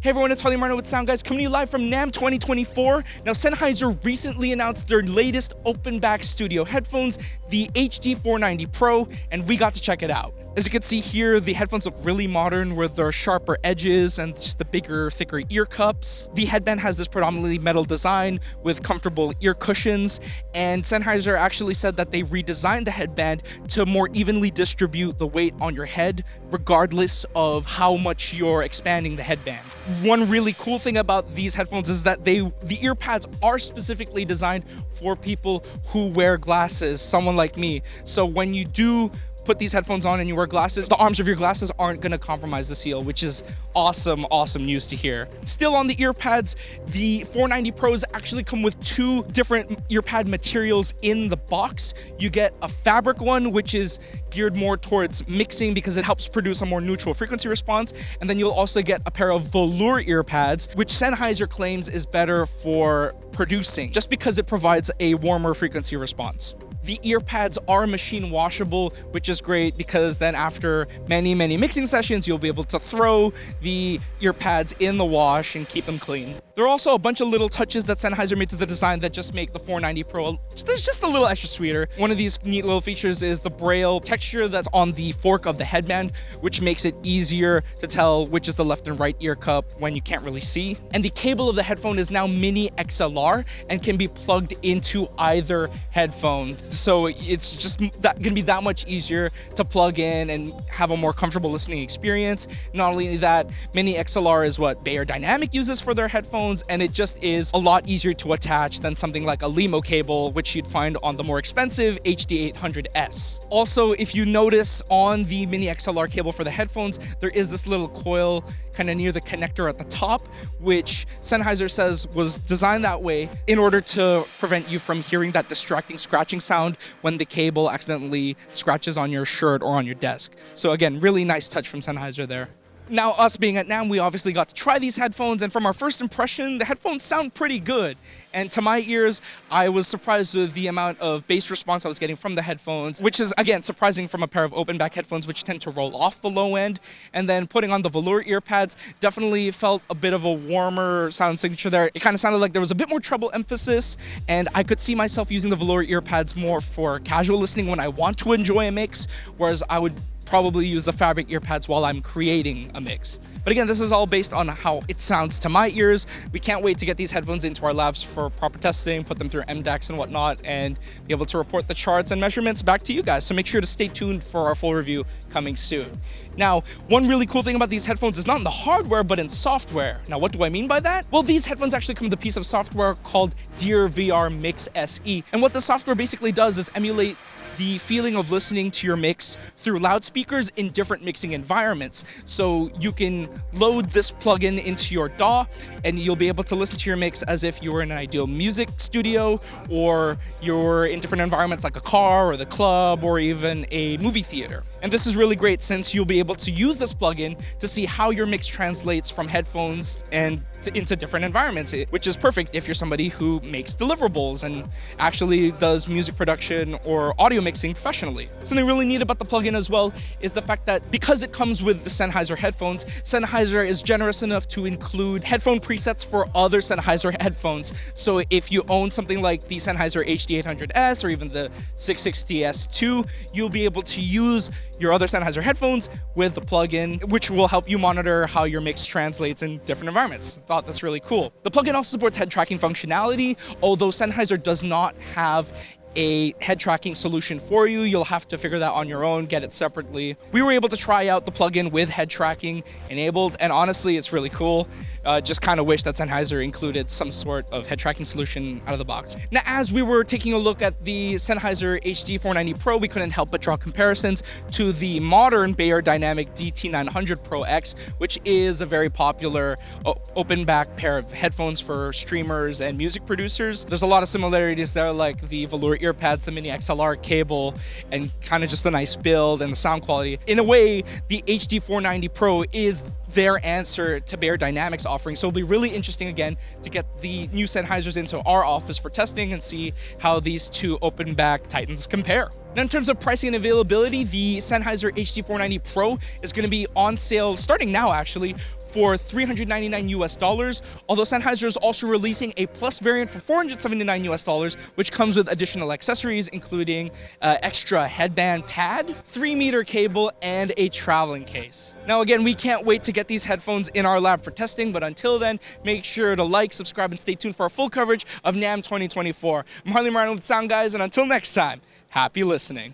Hey everyone, it's Harley Marno with SoundGuys coming to you live from NAMM 2024. Now, Sennheiser recently announced their latest open back studio headphones, the HD 490 Pro, and we got to check it out. As you can see here, the headphones look really modern with their sharper edges and just the bigger, thicker ear cups. The headband has this predominantly metal design with comfortable ear cushions, and Sennheiser actually said that they redesigned the headband to more evenly distribute the weight on your head, regardless of how much you're expanding the headband. One really cool thing about these headphones is that the ear pads are specifically designed for people who wear glasses, someone like me. So when you do put these headphones on and you wear glasses, the arms of your glasses aren't going to compromise the seal, which is awesome news to hear. Still on the ear pads, the 490 Pros actually come with two different ear pad materials in the box. You get a fabric one, which is geared more towards mixing because it helps produce a more neutral frequency response. And then you'll also get a pair of velour ear pads, which Sennheiser claims is better for producing, just because it provides a warmer frequency response. The ear pads are machine washable, which is great because then after many mixing sessions, you'll be able to throw the ear pads in the wash and keep them clean. There are also a bunch of little touches that Sennheiser made to the design that just make the 490 Pro just a little extra sweeter. One of these neat little features is the Braille Texture that's on the fork of the headband, which makes it easier to tell which is the left and right ear cup when you can't really see. And the cable of the headphone is now mini XLR and can be plugged into either headphone. So it's just gonna be that much easier to plug in and have a more comfortable listening experience. Not only that, mini XLR is what Braille Dynamic uses for their headphones, and it just is a lot easier to attach than something like a LEMO cable, which you'd find on the more expensive HD 800S. Also, if you notice on the mini XLR cable for the headphones, there is this little coil kind of near the connector at the top, which Sennheiser says was designed that way in order to prevent you from hearing that distracting scratching sound when the cable accidentally scratches on your shirt or on your desk. So again, really nice touch from Sennheiser there. Now, us being at NAMM, we obviously got to try these headphones, and from our first impression, the headphones sound pretty good. And to my ears, I was surprised with the amount of bass response I was getting from the headphones, which is, again, surprising from a pair of open back headphones, which tend to roll off the low end. And then putting on the velour ear pads definitely felt a bit of a warmer sound signature there. It kind of sounded like there was a bit more treble emphasis, and I could see myself using the velour ear pads more for casual listening when I want to enjoy a mix, whereas I would probably use the fabric ear pads while I'm creating a mix. But again, this is all based on how it sounds to my ears. We can't wait to get these headphones into our labs for proper testing, put them through MDAX and whatnot, and be able to report the charts and measurements back to you guys. So make sure to stay tuned for our full review coming soon. Now, one really cool thing about these headphones is not in the hardware, but in software. Now, what do I mean by that? Well, these headphones actually come with a piece of software called VR Mix SE. And what the software basically does is emulate the feeling of listening to your mix through loudspeakers in different mixing environments. So you can load this plugin into your DAW and you'll be able to listen to your mix as if you were in an ideal music studio, or you're in different environments like a car or the club or even a movie theater. And this is really great since you'll be able to use this plugin to see how your mix translates from headphones and into different environments, which is perfect if you're somebody who makes deliverables and actually does music production or audio mixing professionally. Something really neat about the plugin as well is the fact that because it comes with the Sennheiser headphones, Sennheiser is generous enough to include headphone presets for other Sennheiser headphones. So if you own something like the Sennheiser HD 800S or even the 660S2, you'll be able to use your other Sennheiser headphones with the plugin, which will help you monitor how your mix translates in different environments. I thought that's really cool. The plugin also supports head tracking functionality, although Sennheiser does not have a head tracking solution for you. You'll have to figure that on your own, get it separately. We were able to try out the plugin with head tracking enabled, and honestly, it's really cool. Just kind of wish that Sennheiser included some sort of head tracking solution out of the box. Now, as we were taking a look at the Sennheiser HD 490 Pro, we couldn't help but draw comparisons to the modern Braille Dynamic DT900 Pro X, which is a very popular open back pair of headphones for streamers and music producers. There's a lot of similarities there, like the velour ear pads, the mini XLR cable, and kind of just the nice build and the sound quality. In a way, the HD 490 Pro is their answer to Braille Dynamics offering. So it'll be really interesting again to get the new Sennheisers into our office for testing and see how these two open back Titans compare. Now, in terms of pricing and availability, the Sennheiser HD 490 Pro is going to be on sale starting now actually for $399 US, although Sennheiser is also releasing a Plus variant for $479 US, which comes with additional accessories, including extra headband pad, 3-meter cable, and a traveling case. Now again, we can't wait to get these headphones in our lab for testing, but until then, make sure to like, subscribe, and stay tuned for our full coverage of NAMM 2024. I'm Harley Martin with SoundGuys, and until next time, happy listening.